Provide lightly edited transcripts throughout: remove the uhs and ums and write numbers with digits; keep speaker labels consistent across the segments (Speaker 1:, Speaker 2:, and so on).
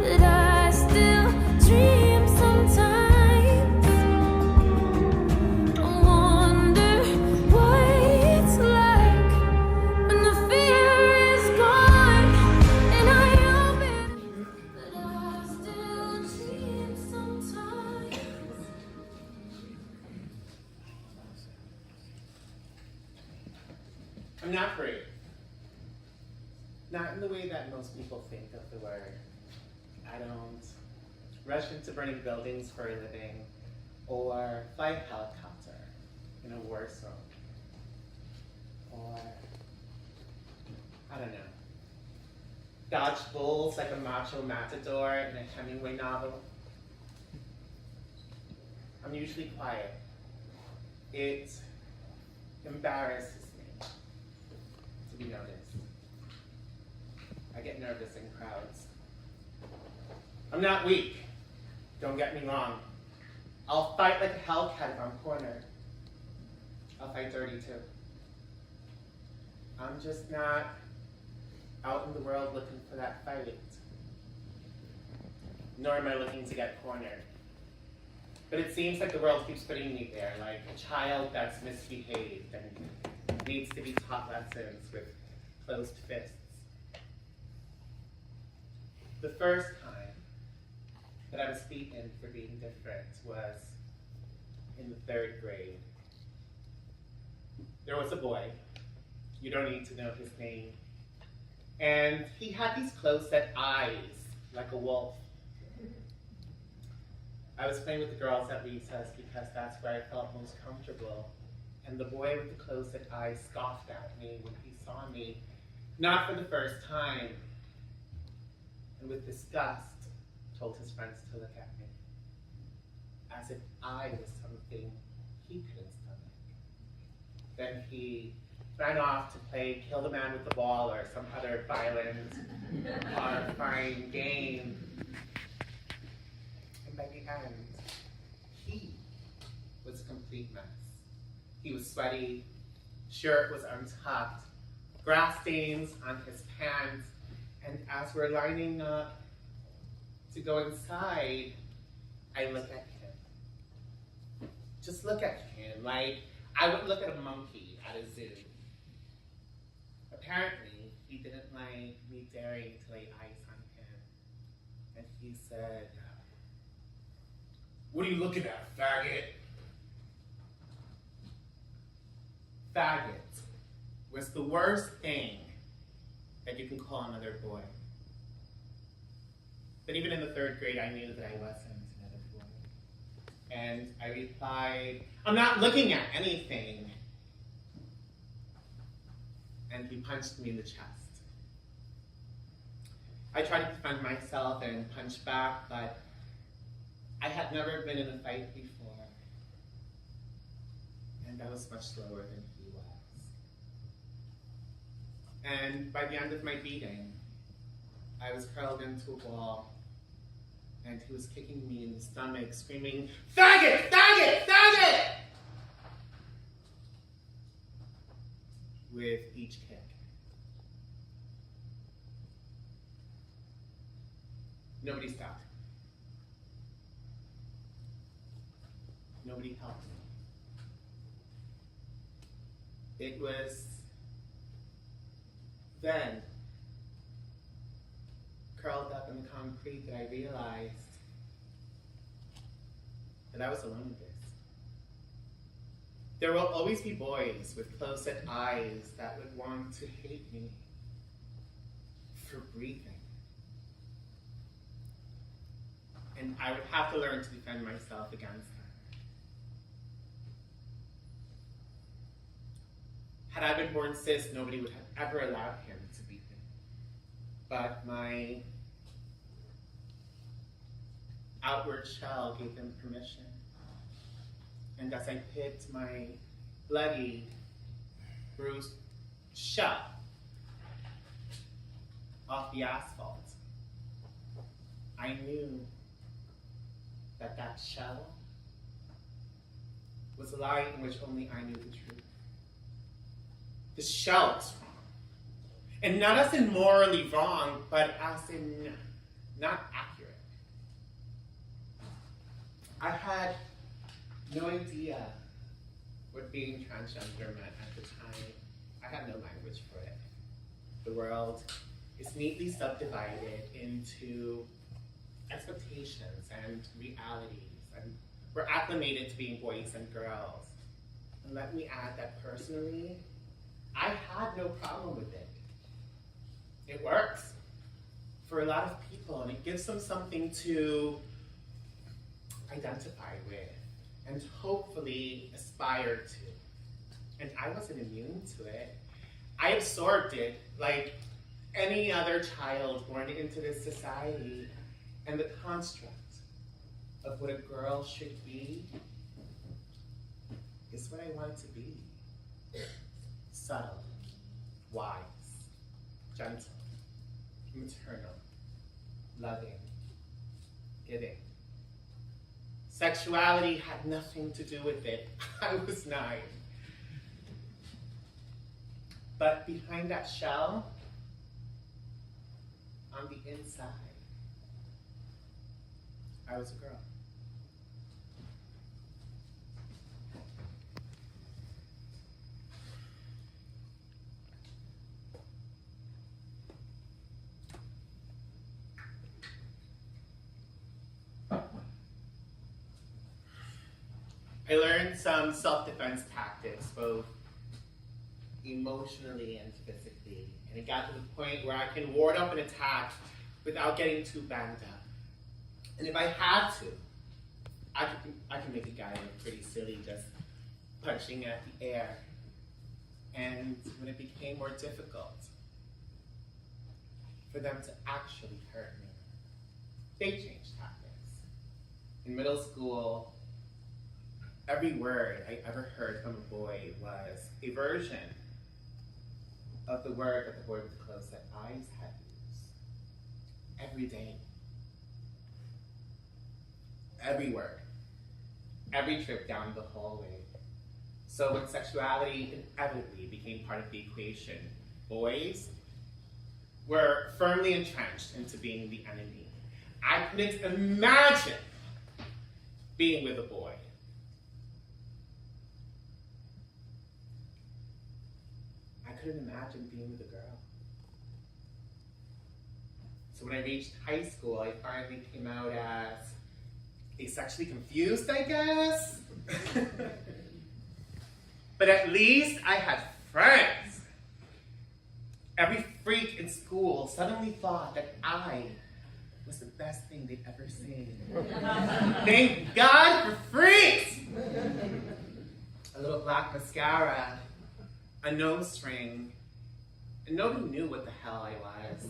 Speaker 1: but I still dream sometimes. I wonder what it's like when the fear is gone, and I hope it, but I still dream sometimes.
Speaker 2: I'm not free. Not in the way that most people think of the word. I don't rush into burning buildings for a living or fly a helicopter in a war zone. Or, I don't know, dodge bulls like a macho matador in a Hemingway novel. I'm usually quiet. It embarrasses me to be noticed. I get nervous in crowds. I'm not weak, don't get me wrong. I'll fight like a hellcat if I'm cornered. I'll fight dirty too. I'm just not out in the world looking for that fight. Nor am I looking to get cornered. But it seems like the world keeps putting me there, like a child that's misbehaved and needs to be taught lessons with closed fists. The first time that I was beaten for being different was in the 3rd grade. There was a boy, you don't need to know his name, and he had these close-set eyes, like a wolf. I was playing with the girls at recess because that's where I felt most comfortable, and the boy with the close-set eyes scoffed at me when he saw me, not for the first time, and with disgust told his friends to look at me, as if I was something he couldn't stomach. Then he ran off to play kill the man with the ball or some other violent, horrifying game. And by the end, he was a complete mess. He was sweaty, shirt was untucked, grass stains on his pants, and as we're lining up to go inside, I look at him. Just look at him, like I would look at a monkey at a zoo. Apparently, he didn't like me daring to lay eyes on him. And he said, "What are you looking at, faggot?" Faggot was the worst thing that you can call another boy. But even in the 3rd grade, I knew that I wasn't another boy. And I replied, "I'm not looking at anything." And he punched me in the chest. I tried to defend myself and punch back, but I had never been in a fight before. And I was much slower than he was. And by the end of my beating, I was curled into a ball, and he was kicking me in the stomach, screaming, "Faggot! Faggot! Faggot!" with each kick. Nobody stopped. Nobody helped me. It was then, curled up in the concrete, that I realized that I was alone in this. There will always be boys with close-set eyes that would want to hate me for breathing. And I would have to learn to defend myself against them. Had I been born cis, nobody would have ever allowed him to beat me. But my outward shell gave them permission. And as I picked my bloody, bruised shell off the asphalt, I knew that that shell was a lie in which only I knew the truth. The shell was wrong. And not as in morally wrong, but as in not accurate. I had no idea what being transgender meant at the time. I had no language for it. The world is neatly subdivided into expectations and realities, and we're acclimated to being boys and girls. And let me add that personally, I had no problem with it. It works for a lot of people, and it gives them something to identify with and hopefully aspire to. And I wasn't immune to it. I absorbed it like any other child born into this society, and the construct of what a girl should be is what I want to be. Subtle, wise, gentle, maternal, loving, giving. Sexuality had nothing to do with it. I was 9. But behind that shell, on the inside, I was a girl. I learned some self-defense tactics, both emotionally and physically. And it got to the point where I can ward off an attack without getting too banged up. And if I had to, I could make a guy look pretty silly just punching at the air. And when it became more difficult for them to actually hurt me, they changed tactics. In middle school, every word I ever heard from a boy was a version of the word that the boy with the close-set eyes had used. Every day. Every word. Every trip down the hallway. So when sexuality inevitably became part of the equation, boys were firmly entrenched into being the enemy. I couldn't imagine being with a boy. I couldn't imagine being with a girl. So when I reached high school, I finally came out as asexually confused, I guess. But at least I had friends. Every freak in school suddenly thought that I was the best thing they'd ever seen. Thank God for freaks! A little black mascara, a nose ring, and nobody knew what the hell I was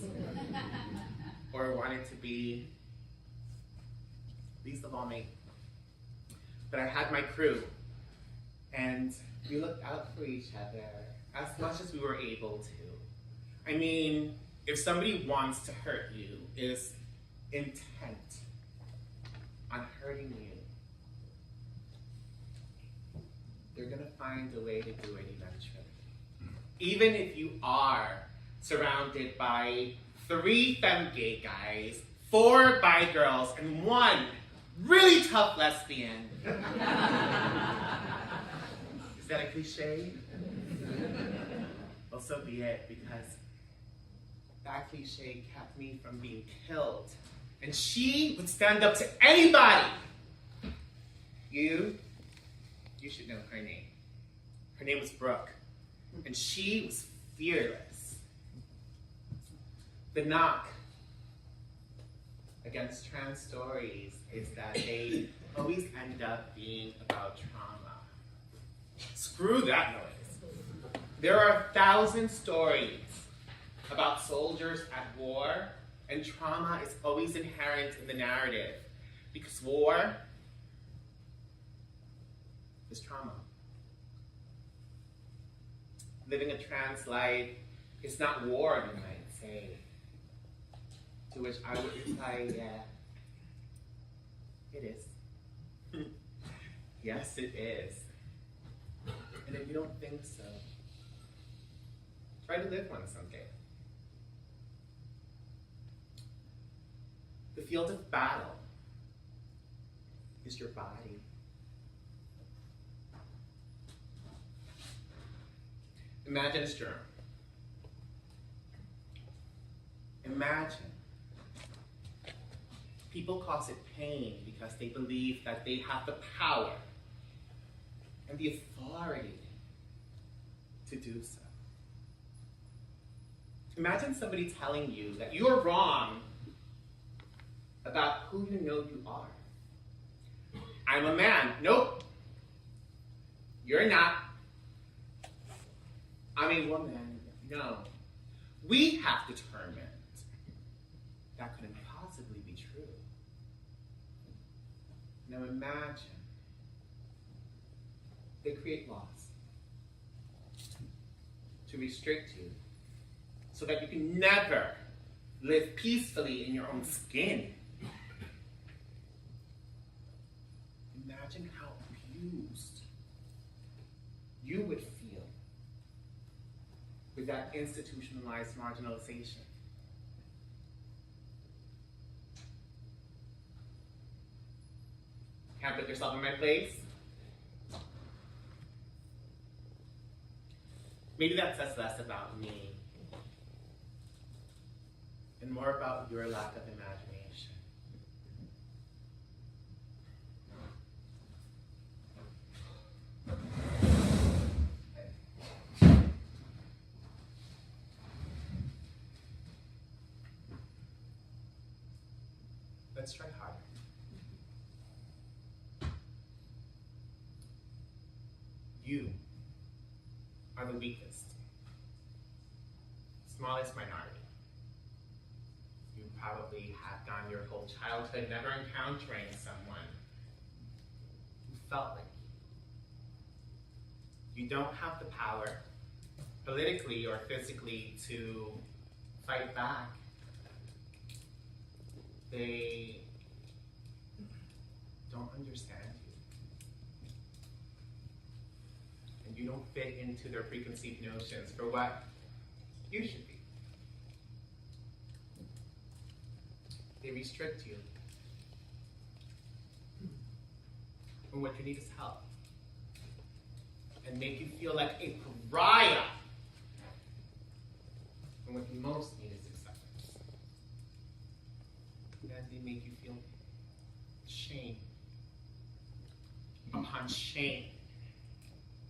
Speaker 2: or wanted to be, least of all me. But I had my crew, and we looked out for each other as much as we were able to. I mean, if somebody wants to hurt you, is intent on hurting you, they're gonna find a way to do it eventually. Even if you are surrounded by 3 femme gay guys, 4 bi girls, and 1 really tough lesbian. Is that a cliche? Well, so be it, because that cliche kept me from being killed. And she would stand up to anybody. You should know her name. Her name was Brooke, and she was fearless. The knock against trans stories is that they always end up being about trauma. Screw that noise. There are 1,000 stories about soldiers at war, and trauma is always inherent in the narrative, because war is trauma. Living a trans life is not war, you might say. To which I would reply, yeah, it is. Yes, it is. And if you don't think so, try to live one someday. The field of battle is your body. Imagine a germ. Imagine. People cause it pain because they believe that they have the power and the authority to do so. Imagine somebody telling you that you're wrong about who you know you are. I'm a man. Nope. You're not. I'm a woman. No. We have determined that couldn't possibly be true. Now imagine they create laws to restrict you so that you can never live peacefully in your own skin. Imagine how abused you would feel with that institutionalized marginalization. Can't put yourself in my place? Maybe that says less about me and more about your lack of imagination. Let's try harder. You are the weakest, smallest minority. You probably have gone your whole childhood never encountering someone who felt like you. You don't have the power, politically or physically, to fight back. They don't understand you. And you don't fit into their preconceived notions for what you should be. They restrict you. And what you need is help. And make you feel like a pariah. And what you most need is acceptance. And they make you feel shame upon shame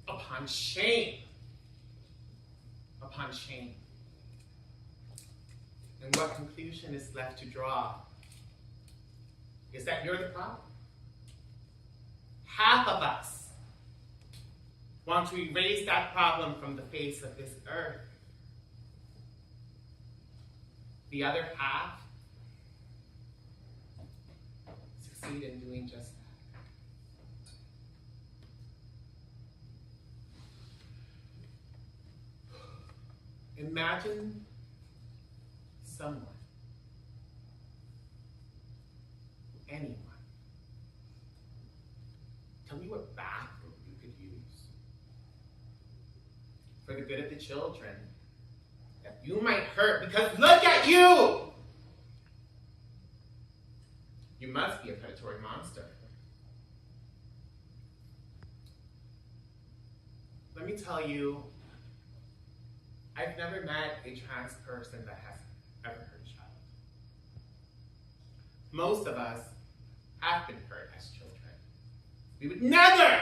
Speaker 2: upon shame upon shame. And what conclusion is left to draw is that you're the problem. Half of us want to erase that problem from the face of this earth. The other half succeed in doing just that. Imagine someone, anyone, tell me what bathroom you could use for the good of the children that you might hurt, because look at you! You must be a predatory monster. Let me tell you, I've never met a trans person that has ever hurt a child. Most of us have been hurt as children. We would never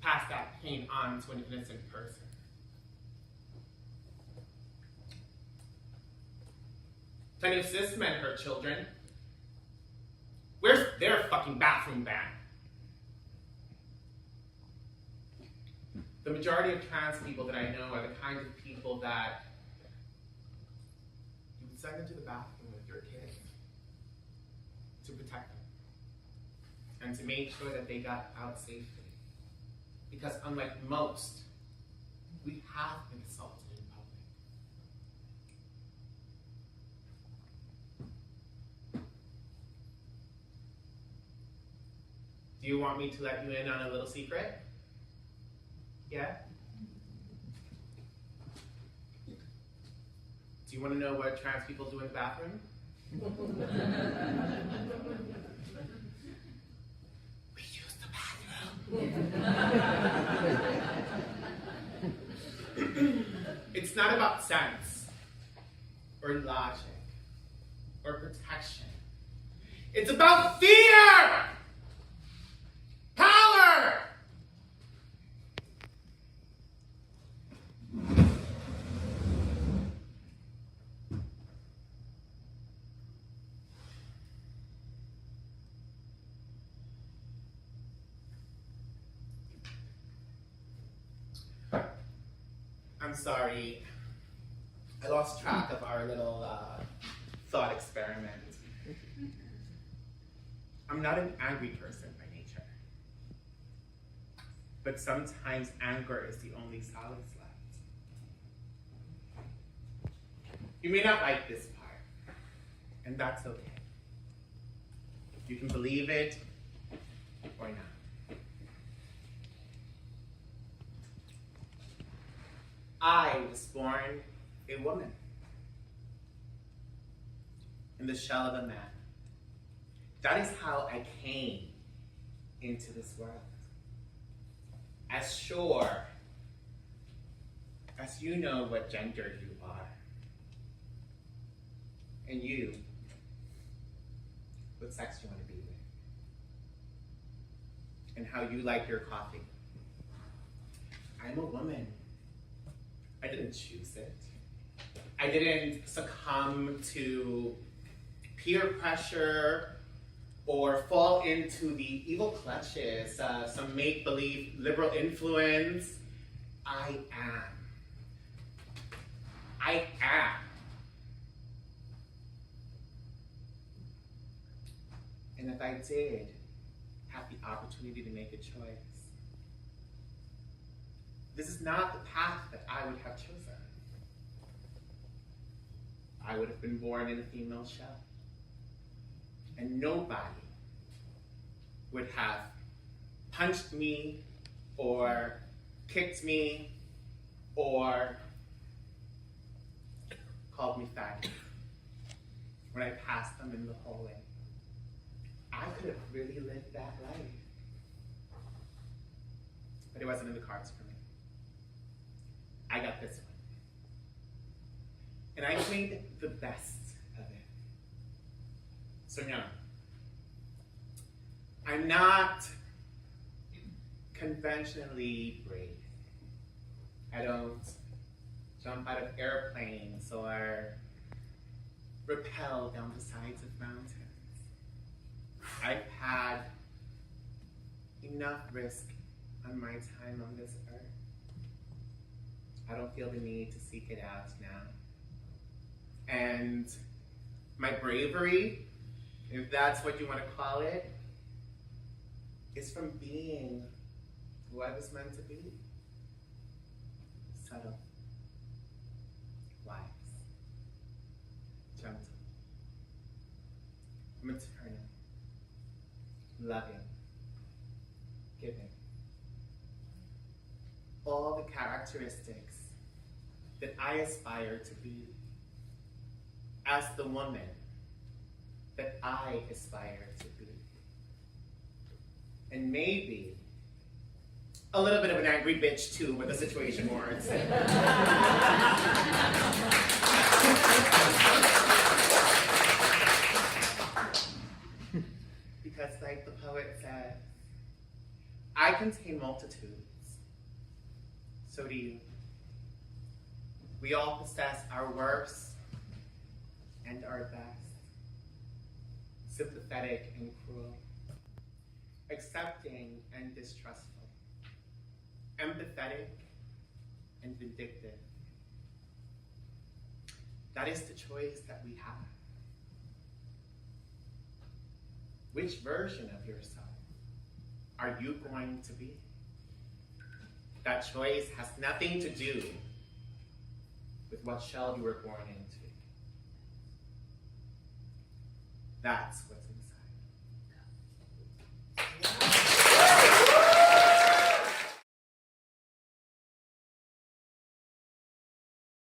Speaker 2: pass that pain on to an innocent person. Plenty of cis men hurt children. Where's their fucking bathroom ban? The majority of trans people that I know are the kind of people that you would send into the bathroom with your kids to protect them and to make sure that they got out safely. Because unlike most, we have been assaulted in public. Do you want me to let you in on a little secret? Yeah? Do you want to know what trans people do in the bathroom? We use the bathroom. It's not about sense or logic or protection. It's about fear! Power! I'm sorry. I lost track of our little thought experiment. I'm not an angry person by nature. But sometimes anger is the only solace left. You may not like this part, and that's okay. You can believe it or not. I was born a woman in the shell of a man. That is how I came into this world. As sure as you know what gender you are, and you, what sex you want to be with, and how you like your coffee. I'm a woman. I didn't choose it. I didn't succumb to peer pressure or fall into the evil clutches of some make-believe liberal influence. I am. I am. And if I did have the opportunity to make a choice, this is not the path that I would have chosen. I would have been born in a female shell. And nobody would have punched me or kicked me or called me faggot when I passed them in the hallway. I could have really lived that life. But it wasn't in the cards for me. I got this one. And I made the best of it. So no, I'm not conventionally brave. I don't jump out of airplanes or rappel down the sides of mountains. I've had enough risk on my time on this earth. I don't feel the need to seek it out now. And my bravery, if that's what you want to call it, is from being who I was meant to be. Subtle, wise, gentle, maternal, loving, giving. All the characteristics that I aspire to be as the woman that I aspire to be. And maybe a little bit of an angry bitch too when the situation warrants it. Because like the poet says, I contain multitudes. So do you. We all possess our worst and our best, sympathetic and cruel, accepting and distrustful, empathetic and vindictive. That is the choice that we have. Which version of yourself are you going to be? That choice has nothing to do with what shell you were born into. That's what's important.